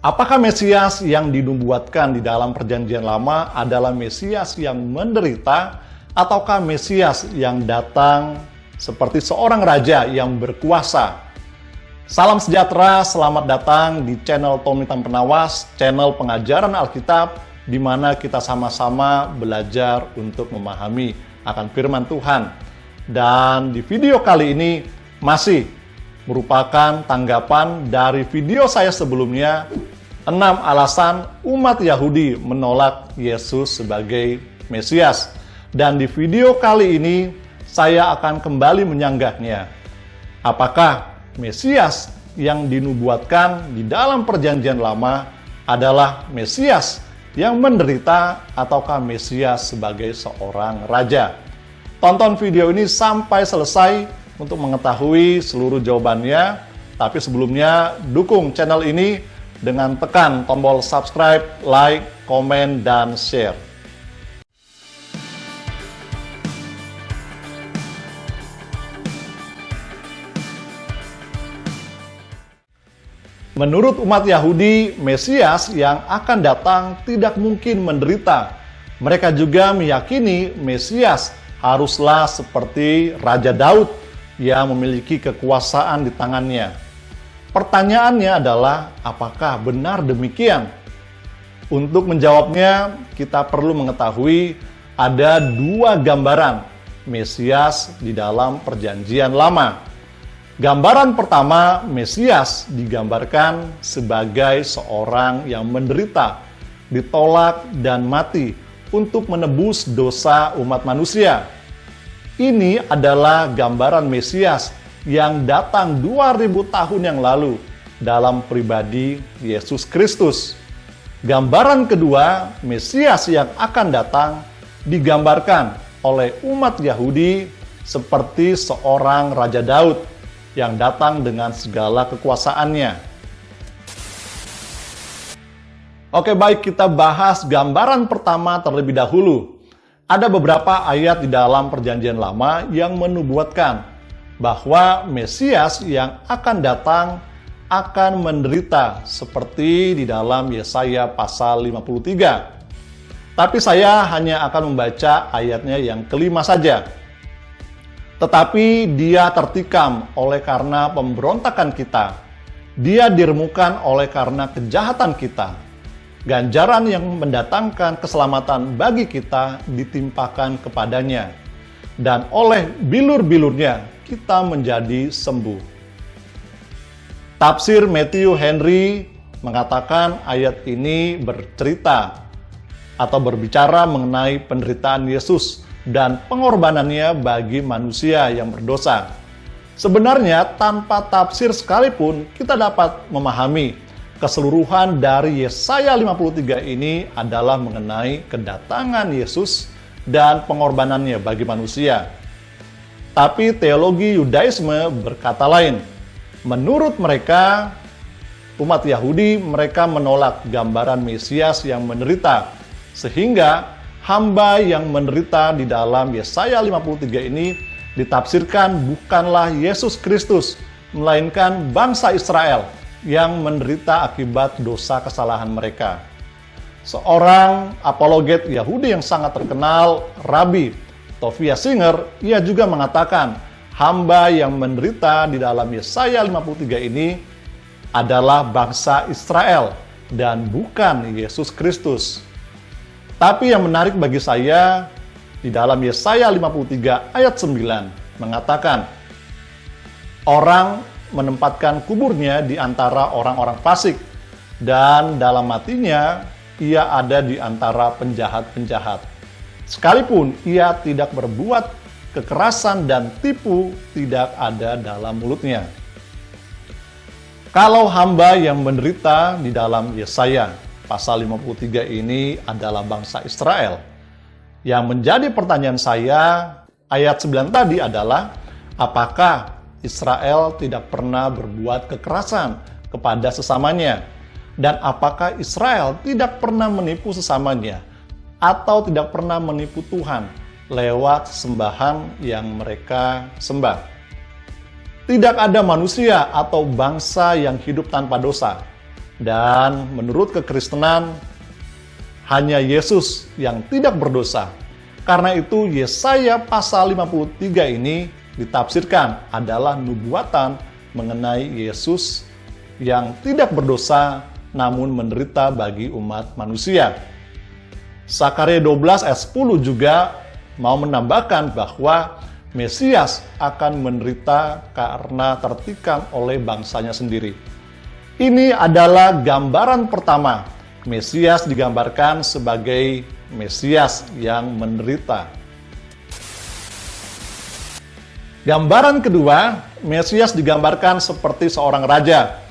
Apakah Mesias yang dinubuatkan di dalam Perjanjian Lama adalah Mesias yang menderita, ataukah Mesias yang datang seperti seorang raja yang berkuasa? Salam sejahtera, selamat datang di channel Tommy Tan Penawas, channel pengajaran Alkitab, di mana kita sama-sama belajar untuk memahami akan firman Tuhan. Dan di video kali ini masih merupakan tanggapan dari video saya sebelumnya, 6 alasan umat Yahudi menolak Yesus sebagai Mesias. Dan di video kali ini, saya akan kembali menyanggahnya. Apakah Mesias yang dinubuatkan di dalam Perjanjian Lama adalah Mesias yang menderita, ataukah Mesias sebagai seorang raja? Tonton video ini sampai selesai untuk mengetahui seluruh jawabannya. Tapi sebelumnya, dukung channel ini dengan tekan tombol subscribe, like, komen, dan share. Menurut umat Yahudi, Mesias yang akan datang tidak mungkin menderita. Mereka juga meyakini Mesias haruslah seperti Raja Daud yang memiliki kekuasaan di tangannya. Pertanyaannya adalah, apakah benar demikian? Untuk menjawabnya, kita perlu mengetahui ada 2 gambaran Mesias di dalam Perjanjian Lama. Gambaran pertama, Mesias digambarkan sebagai seorang yang menderita, ditolak, dan mati untuk menebus dosa umat manusia. Ini adalah gambaran Mesias yang datang 2000 tahun yang lalu dalam pribadi Yesus Kristus. Gambaran kedua, Mesias yang akan datang digambarkan oleh umat Yahudi seperti seorang Raja Daud yang datang dengan segala kekuasaannya. Oke, baik, kita bahas gambaran pertama terlebih dahulu. Ada beberapa ayat di dalam Perjanjian Lama yang menubuatkan bahwa Mesias yang akan datang akan menderita seperti di dalam Yesaya pasal 53. Tapi saya hanya akan membaca ayatnya yang kelima saja. Tetapi dia tertikam oleh karena pemberontakan kita. Dia diremukan oleh karena kejahatan kita. Ganjaran yang mendatangkan keselamatan bagi kita ditimpakan kepadanya. Dan oleh bilur-bilurnya kita menjadi sembuh. Tafsir Matthew Henry mengatakan ayat ini bercerita atau berbicara mengenai penderitaan Yesus dan pengorbanannya bagi manusia yang berdosa. Sebenarnya tanpa tafsir sekalipun kita dapat memahami keseluruhan dari Yesaya 53 ini adalah mengenai kedatangan Yesus dan pengorbanannya bagi manusia. Tapi teologi Yudaisme berkata lain. Menurut mereka, umat Yahudi, mereka menolak gambaran Mesias yang menderita. Sehingga hamba yang menderita di dalam Yesaya 53 ini ditafsirkan bukanlah Yesus Kristus, melainkan bangsa Israel yang menderita akibat dosa kesalahan mereka. Seorang apologet Yahudi yang sangat terkenal, Rabbi Tovia Singer, ia juga mengatakan hamba yang menderita di dalam Yesaya 53 ini adalah bangsa Israel dan bukan Yesus Kristus. Tapi yang menarik bagi saya, di dalam Yesaya 53 ayat 9 mengatakan, orang menempatkan kuburnya di antara orang-orang fasik, dan dalam matinya ia ada di antara penjahat-penjahat. Sekalipun ia tidak berbuat kekerasan dan tipu tidak ada dalam mulutnya. Kalau hamba yang menderita di dalam Yesaya pasal 53 ini adalah bangsa Israel, yang menjadi pertanyaan saya, ayat 9 tadi adalah, apakah Israel tidak pernah berbuat kekerasan kepada sesamanya? Dan apakah Israel tidak pernah menipu sesamanya? Atau tidak pernah menipu Tuhan lewat sembahan yang mereka sembah? Tidak ada manusia atau bangsa yang hidup tanpa dosa. Dan menurut kekristenan, hanya Yesus yang tidak berdosa. Karena itu Yesaya pasal 53 ini ditafsirkan adalah nubuatan mengenai Yesus yang tidak berdosa namun menderita bagi umat manusia. Sakaria 12 ayat 10 juga mau menambahkan bahwa Mesias akan menderita karena tertikam oleh bangsanya sendiri. Ini adalah gambaran pertama. Mesias digambarkan sebagai Mesias yang menderita. Gambaran kedua, Mesias digambarkan seperti seorang raja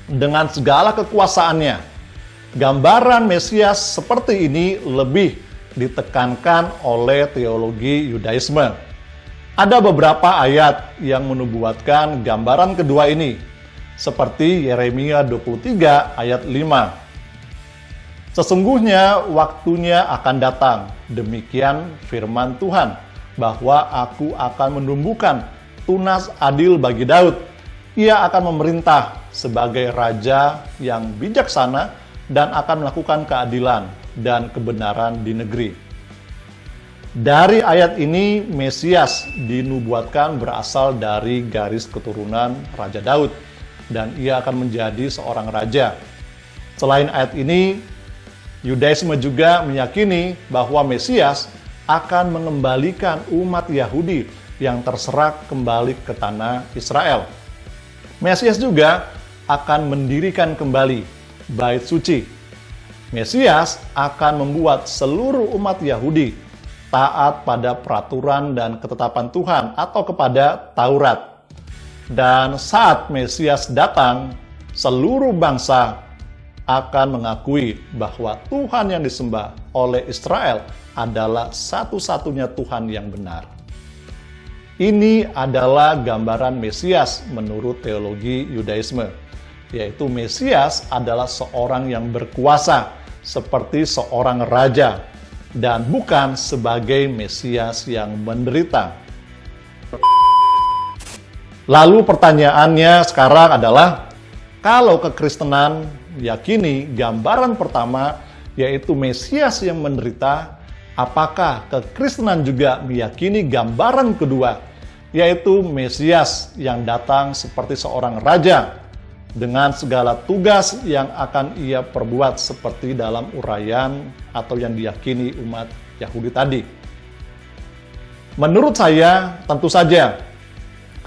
dengan segala kekuasaannya. Gambaran Mesias seperti ini lebih ditekankan oleh teologi Yudaisme. Ada beberapa ayat yang menubuatkan gambaran kedua ini, seperti Yeremia 23 ayat 5. Sesungguhnya waktunya akan datang, demikian firman Tuhan, bahwa aku akan menumbuhkan tunas adil bagi Daud. Ia akan memerintah sebagai raja yang bijaksana dan akan melakukan keadilan dan kebenaran di negeri. Dari ayat ini, Mesias dinubuatkan berasal dari garis keturunan Raja Daud, dan ia akan menjadi seorang raja. Selain ayat ini, Yudaisme juga meyakini bahwa Mesias akan mengembalikan umat Yahudi yang terserak kembali ke tanah Israel. Mesias juga akan mendirikan kembali Bait Suci. Mesias akan membuat seluruh umat Yahudi taat pada peraturan dan ketetapan Tuhan atau kepada Taurat. Dan saat Mesias datang, seluruh bangsa akan mengakui bahwa Tuhan yang disembah oleh Israel adalah satu-satunya Tuhan yang benar. Ini adalah gambaran Mesias menurut teologi Yudaisme, yaitu Mesias adalah seorang yang berkuasa seperti seorang raja, dan bukan sebagai Mesias yang menderita. Lalu pertanyaannya sekarang adalah, kalau kekristenan yakini gambaran pertama yaitu Mesias yang menderita, apakah kekristenan juga meyakini gambaran kedua yaitu Mesias yang datang seperti seorang raja dengan segala tugas yang akan ia perbuat seperti dalam uraian atau yang diyakini umat Yahudi tadi? Menurut saya, tentu saja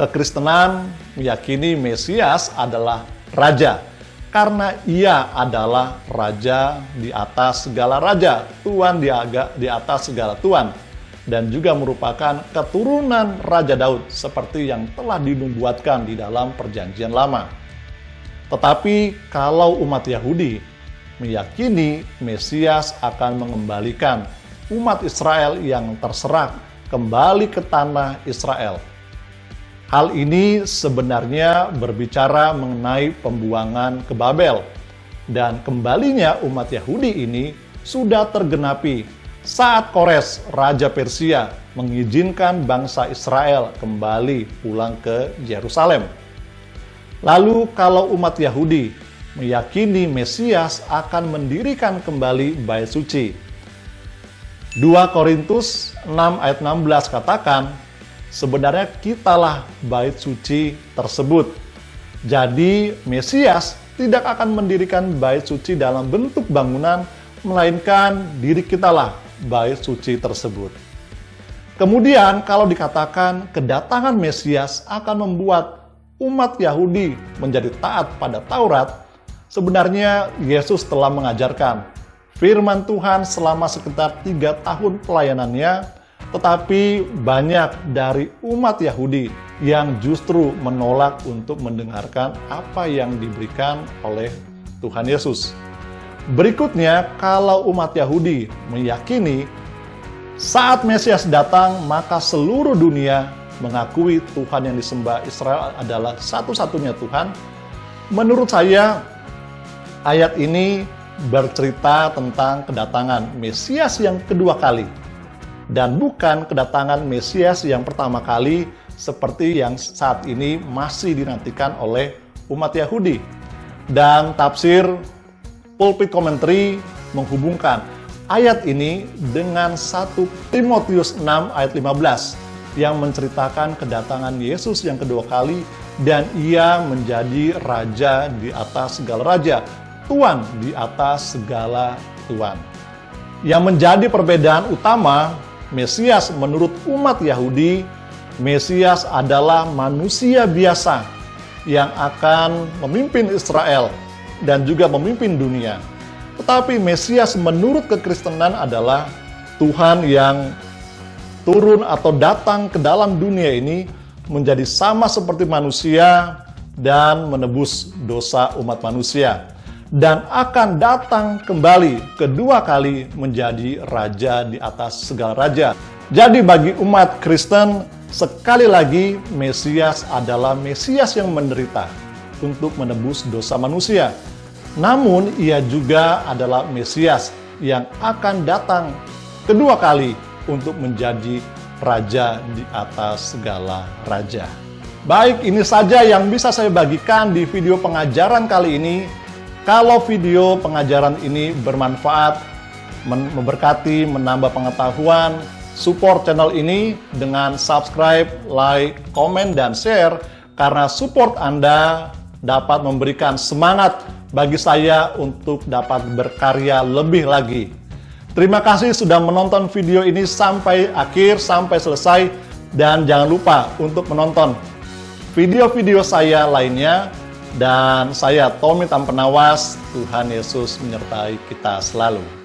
kekristenan meyakini Mesias adalah raja, karena ia adalah raja di atas segala raja, tuan di atas segala tuan, dan juga merupakan keturunan Raja Daud seperti yang telah dinubuatkan di dalam Perjanjian Lama. Tetapi kalau umat Yahudi meyakini Mesias akan mengembalikan umat Israel yang terserak kembali ke tanah Israel. Hal ini sebenarnya berbicara mengenai pembuangan ke Babel, dan kembalinya umat Yahudi ini sudah tergenapi saat Kores, Raja Persia, mengizinkan bangsa Israel kembali pulang ke Yerusalem. Lalu kalau umat Yahudi meyakini Mesias akan mendirikan kembali Bait Suci, 2 Korintus 6 ayat 16 katakan, sebenarnya kitalah Bait Suci tersebut. Jadi Mesias tidak akan mendirikan Bait Suci dalam bentuk bangunan, melainkan diri kitalah Bait Suci tersebut. Kemudian kalau dikatakan kedatangan Mesias akan membuat umat Yahudi menjadi taat pada Taurat, sebenarnya Yesus telah mengajarkan firman Tuhan selama sekitar 3 tahun pelayanannya, tetapi banyak dari umat Yahudi yang justru menolak untuk mendengarkan apa yang diberikan oleh Tuhan Yesus. Berikutnya, kalau umat Yahudi meyakini saat Mesias datang, maka seluruh dunia mengakui Tuhan yang disembah Israel adalah satu-satunya Tuhan. Menurut saya, ayat ini bercerita tentang kedatangan Mesias yang kedua kali, dan bukan kedatangan Mesias yang pertama kali seperti yang saat ini masih dinantikan oleh umat Yahudi. Dan tafsir Pulpit Commentary menghubungkan ayat ini dengan 1 Timotius 6 ayat 15 yang menceritakan kedatangan Yesus yang kedua kali dan ia menjadi raja di atas segala raja, Tuan di atas segala tuan. Yang menjadi perbedaan utama, Mesias menurut umat Yahudi, Mesias adalah manusia biasa yang akan memimpin Israel dan juga memimpin dunia. Tetapi Mesias menurut kekristenan adalah Tuhan yang turun atau datang ke dalam dunia ini menjadi sama seperti manusia dan menebus dosa umat manusia. Dan akan datang kembali kedua kali menjadi raja di atas segala raja. Jadi bagi umat Kristen, sekali lagi Mesias adalah Mesias yang menderita untuk menebus dosa manusia. Namun ia juga adalah Mesias yang akan datang kedua kali untuk menjadi raja di atas segala raja. Baik, ini saja yang bisa saya bagikan di video pengajaran kali ini. Kalau video pengajaran ini bermanfaat, memberkati, menambah pengetahuan, support channel ini dengan subscribe, like, komen, dan share, karena support Anda dapat memberikan semangat bagi saya untuk dapat berkarya lebih lagi. Terima kasih sudah menonton video ini sampai akhir, sampai selesai, dan jangan lupa untuk menonton video-video saya lainnya. Dan saya Tommy Tampenawas, Tuhan Yesus menyertai kita selalu.